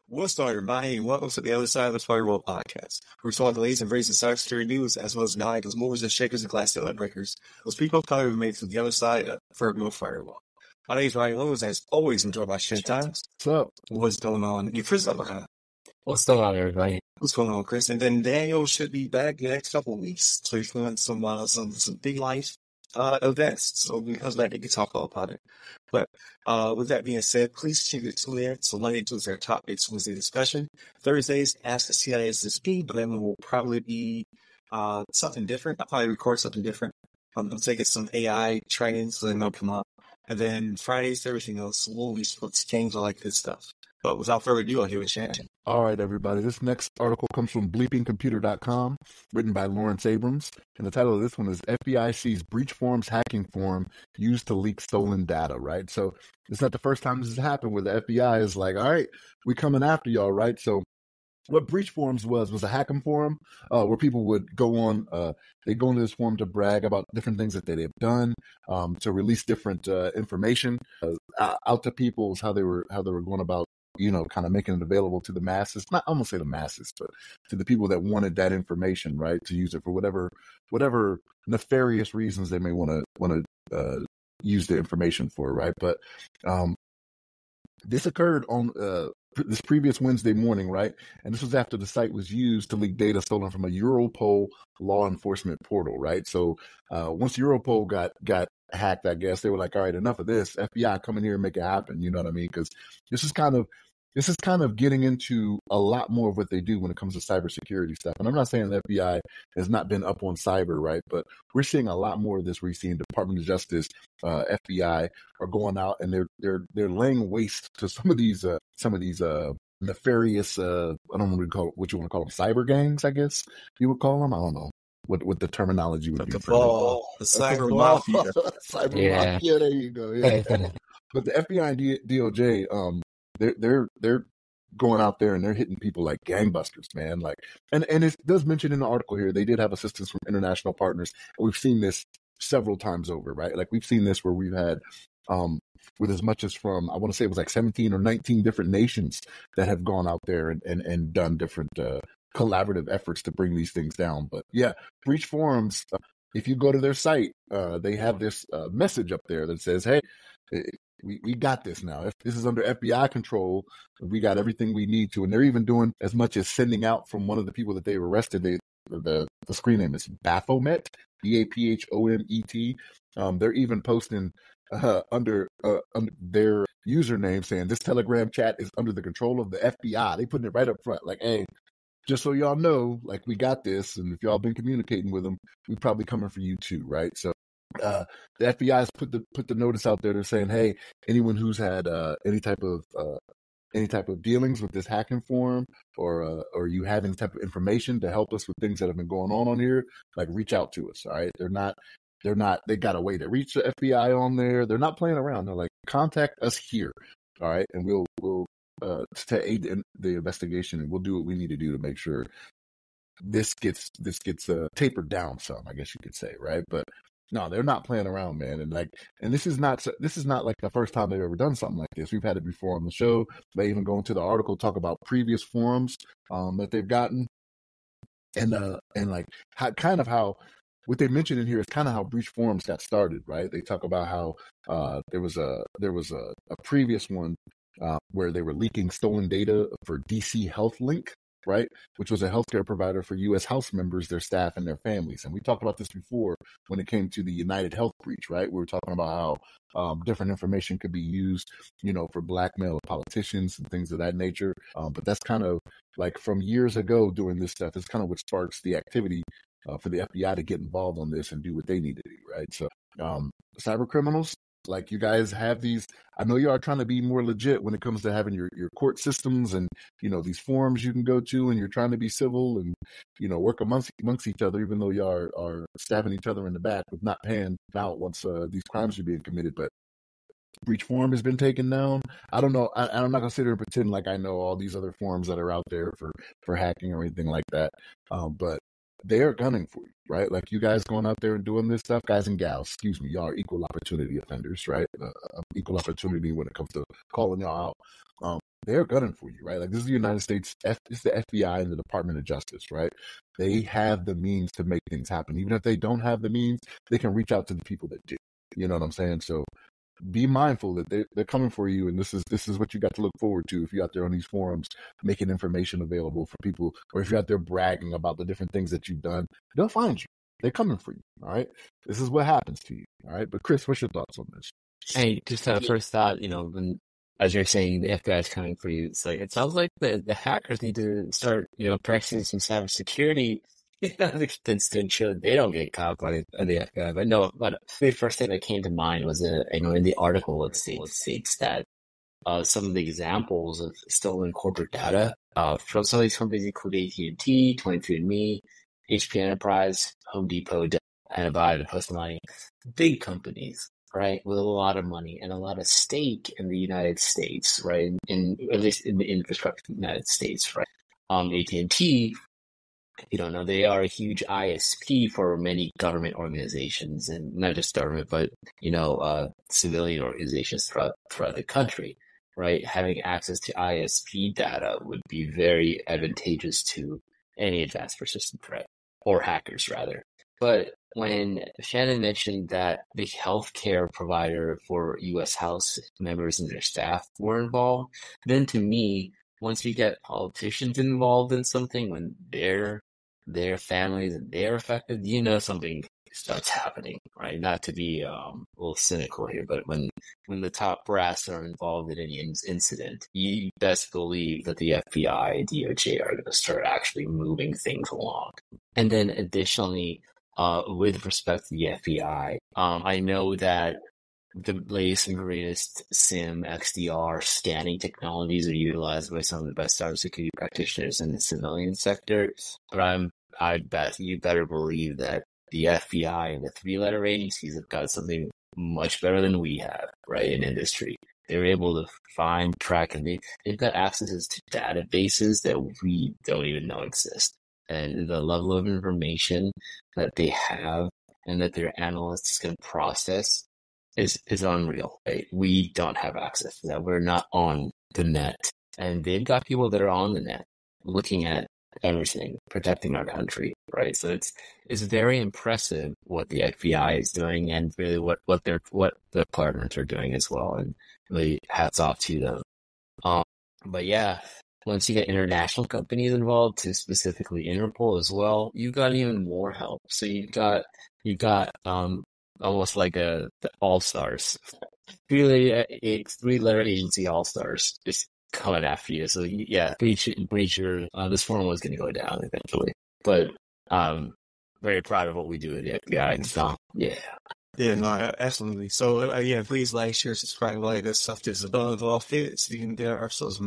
What's up, everybody, and welcome to the Other Side of the Firewall podcast. We're talking the latest and greatest cybersecurity news, as well as those movers and shakers and glass ceiling breakers. Those people of color who made it to the other side of the proverbial firewall. My name is Ryan Lewis, and as always, enjoy my shit times. What's up? What's going on? You, Chris, What's going on, everybody? What's going on, Chris? And then Daniel should be back in the next couple of weeks. So he's doing some big life events. So because of that, they can talk all about it. But with that being said, please continue to tune in. So Monday, Tuesday, our topics Wednesday discussion. Thursdays, Ask the CIA SSP, but then will probably be something different. I'll probably record something different. I'm taking some AI training, so then they'll come up. And then Fridays, everything else. We'll be splits, games, all that good stuff. But without further ado, I'll hear what Shannon. All right, everybody. This next article comes from bleepingcomputer.com, written by Lawrence Abrams. And the title of this one is FBI sees BreachForums hacking forum used to leak stolen data, right? So it's not the first time this has happened where the FBI is like, all right, we're coming after y'all, right? So what BreachForums was a hacking forum where people would go on, they go into this forum to brag about different things that they've done, to release different information out to people, how they were going about, kind of making it available to the masses. Not, I'm gonna say the masses, but to the people that wanted that information, right, to use it for whatever nefarious reasons they may want to use the information for, right? But this occurred on this previous Wednesday morning, right? And this was after the site was used to leak data stolen from a Europol law enforcement portal, right? So once Europol got hacked, I guess they were like, all right, enough of this. FBI, come in here and make it happen. You know what I mean? Because this is kind of getting into a lot more of what they do when it comes to cybersecurity stuff. And I'm not saying the FBI has not been up on cyber, right? But we're seeing a lot more of this. We're seeing Department of Justice, FBI are going out and they're laying waste to some of these nefarious, I don't know what you want to call them, cyber gangs, I guess you would call them. I don't know what the terminology would be. The cyber mafia. Cyber mafia, there you go. Yeah. But the FBI and DOJ, they're going out there and they're hitting people like gangbusters, man. Like, and it does mention in the article here, they did have assistance from international partners. And we've seen this several times over, right? Like we've seen this where we've had, with as much as from, I want to say it was like 17 or 19 different nations that have gone out there and done different, collaborative efforts to bring these things down. But yeah, BreachForums, if you go to their site, they have this message up there that says, hey, we got this now. If this is under FBI control, we got everything we need to. And they're even doing as much as sending out from one of the people that they arrested. The screen name is Baphomet, Baphomet. They're even posting under their username saying this Telegram chat is under the control of the FBI. They putting it right up front, like, hey, just so y'all know, like, we got this, and if y'all been communicating with them, we probably coming for you too, right? So the FBI has put the notice out there. They're saying, hey, anyone who's had any type of dealings with this hacking forum, or you have any type of information to help us with things that have been going on here, like, reach out to us. All right, they got a way to reach the FBI on there. They're not playing around. They're like, contact us here, all right, and we'll to aid in the investigation, and we'll do what we need to do to make sure this gets tapered down some, I guess you could say, right? But no, they're not playing around, man. And this is not like the first time they've ever done something like this. We've had it before on the show. They even go into the article, talk about previous forums that they've gotten, and like how what they mentioned in here is kind of how BreachForums got started, right? They talk about how there was a previous one where they were leaking stolen data for DC Health Link, right, which was a healthcare provider for U.S. House members, their staff, and their families. And we talked about this before when it came to the United Health breach, right? We were talking about how different information could be used, for blackmail of politicians and things of that nature. But that's kind of like from years ago doing this stuff. It's kind of what sparks the activity for the FBI to get involved on this and do what they need to do, right? So cyber criminals, like, you guys have these, I know you are trying to be more legit when it comes to having your court systems and, these forums you can go to, and you're trying to be civil and, work amongst each other, even though y'all are stabbing each other in the back with not paying out once these crimes are being committed. But BreachForum has been taken down. I don't know. I'm not going to sit here and pretend like I know all these other forums that are out there for hacking or anything like that. But they're gunning for you, right? Like you guys going out there and doing this stuff, guys and gals, excuse me, y'all are equal opportunity offenders, right? Equal opportunity when it comes to calling y'all out. They're gunning for you, right? Like this is the United States, it's the FBI and the Department of Justice, right? They have the means to make things happen. Even if they don't have the means, they can reach out to the people that do. You know what I'm saying? So be mindful that they're coming for you, and this is what you got to look forward to if you're out there on these forums making information available for people, or if you're out there bragging about the different things that you've done. They'll find you. They're coming for you. All right. This is what happens to you. All right. But Chris, what's your thoughts on this? Hey, just first thought, when as you're saying, the FBI is coming for you. It's like it sounds like the hackers need to start, practicing some cybersecurity to ensure they don't get caught by the FBI. But no, but the first thing that came to mind was in the article it states that some of the examples of stolen corporate data from some of these companies include AT&T, 23andMe, HP Enterprise, Home Depot, Dell, Antibody, Post Mining, big companies, right, with a lot of money and a lot of stake in the United States, right, in at least in the infrastructure of the United States, right. AT&T, if you don't know, they are a huge ISP for many government organizations, and not just government, but civilian organizations throughout the country, right. Having access to ISP data would be very advantageous to any advanced persistent threat, or hackers rather. But when Shannon mentioned that the healthcare provider for U.S. House members and their staff were involved, then to me, once you get politicians involved in something, when their families and they're affected, something starts happening, right? Not to be a little cynical here, but when the top brass are involved in any incident, you best believe that the FBI and DOJ are going to start actually moving things along. And then additionally, with respect to the FBI, I know that the latest and greatest SIM, XDR scanning technologies are utilized by some of the best cybersecurity practitioners in the civilian sector. But you better believe that the FBI and the three-letter agencies have got something much better than we have, right, in industry. They're able to find, track, and they've got access to databases that we don't even know exist. And the level of information that they have and that their analysts can process is unreal, right? We don't have access to that. We're not on the net. And they've got people that are on the net looking at everything, protecting our country, right? So it's very impressive what the FBI is doing, and really what their partners are doing as well. And really hats off to them. But yeah, once you get international companies involved, to specifically Interpol as well, you got even more help. So you got almost like the all-stars, three-letter agency all-stars just coming after you. So yeah, Breacher, this forum was going to go down eventually. But very proud of what we do at the FBI. So yeah. Yeah, no, absolutely. So, yeah, please like, share, subscribe, like this stuff. Just above all fits. You can get ourselves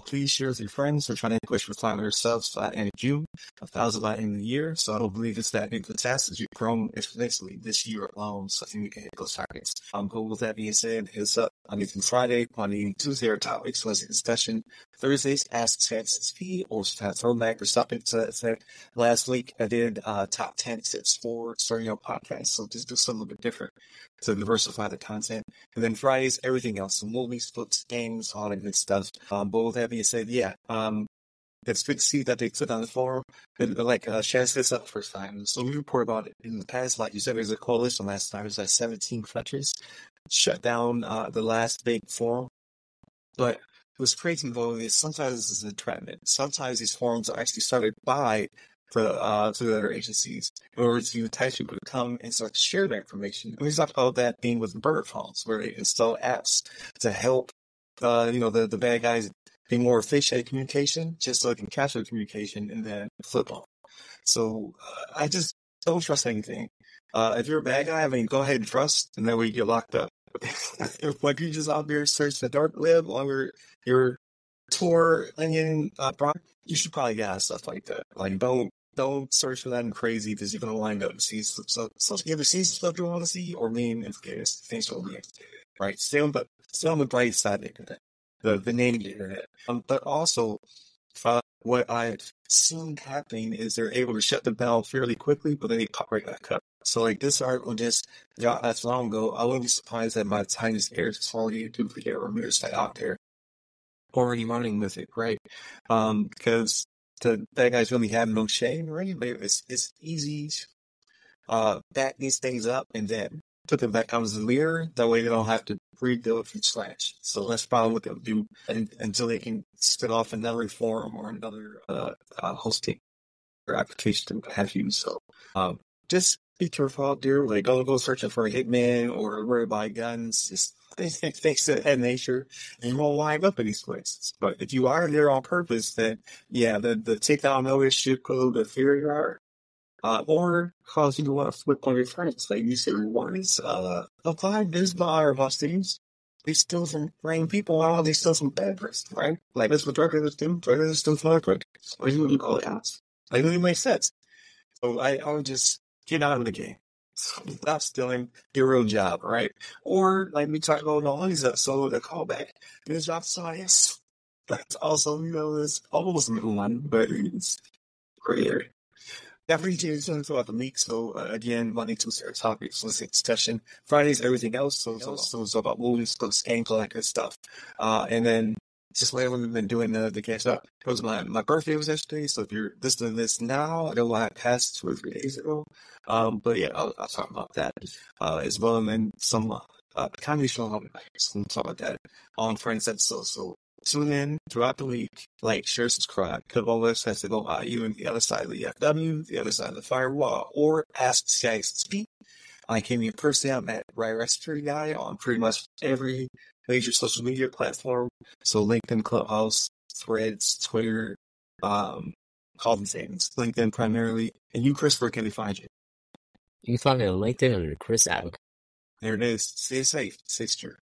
please share with your friends. We're trying to push for climate ourselves by the end of June, 1,000 by the end of the year. So I don't believe it's that big of a task as you've grown exponentially this year alone. So I think we can hit those targets. But with that being said, hit us up on Friday, on Tuesday, our topics, Wednesday discussion. Thursdays, Ask ChatGPT or throwback or something to that effect. Last week, I did top 10 tips for starting your podcast. So just do something a little bit different to diversify the content. And then Fridays, everything else. So movies, books, games, all that good stuff. But with that being said, yeah, it's good to see that they put on the forum. Like, Shannon said this up the first time. So we report about it in the past. Like you said, there's a coalition last time. It was like 17 countries shut down the last big forum. But it was crazy though is sometimes this is entrapment. Sometimes these forums are actually started by to the other agencies in order to entice people to come and start to share their information. And we talked about that being with burner phones, where they install apps to help the bad guys be more efficient at communication, just so they can capture the communication and then flip off. So I just don't trust anything. If you're a bad guy, go ahead and trust, and then we get locked up. If like you just out there search the dark web on your Tor onion you should probably get stuff like that. Like don't search for that and crazy because you're gonna wind up see so you either see stuff you want to see or being influenced. Things will be right. Stay on the bright side of the internet, the name of the internet. But also what I've seen happening is they're able to shut them down fairly quickly, but then they pop right back up. So like this article just got that long ago. I wouldn't be surprised that by the time this airs, it's already to forget or there's that out there already running with it, right? Because the bad guys really have no shame, right? It's easy back these things up and then put them back on the leader. That way they don't have to rebuild from scratch. So that's probably what they'll do until they can spin off another forum or another hosting or application to have you. So just be careful out there. Like don't go searching for a hitman or worry about guns. Just things of that nature, and you won't wind up in these places. But if you are there on purpose, then yeah, the takedown notice should go to fear yard. Or cause you to want to flip on your friends. Like you said, once apply this bar of things. They steal some brain people out, they steal some bad person, right? Like that's what drug dealers do. Drug dealers steal from drug. What do you call it? Like it really makes sense. So I would just get out of the game. Stop stealing your real job, right? Or like we talked about all these episodes, the callback. Your job science. That's also, it's almost one, but it's greater. Every day is going to about the week. So again, Monday, Tuesday are topics, listening discussion. Fridays, everything else. So it's about movies, books, games, all that good stuff. And then just lately we've been doing the catch up. It was my birthday was yesterday, so if you're listening to this now, I know I passed 2 or 3 days ago. But yeah, I'll talk about that as well, and then some comedy show. We'll talk about that on Friends episode. So tune in throughout the week, like, share, subscribe. Click on websites that go by you and the other side of the FW, the other side of the firewall, or ask the guys to speak. I came in personally. I'm at Security Guy on pretty much every major social media platform. So LinkedIn, Clubhouse, Threads, Twitter, all these things. LinkedIn primarily. And you, Chris, where can they find you? You can find me on LinkedIn under Chris Allen. There it is. Stay safe. Stay secure.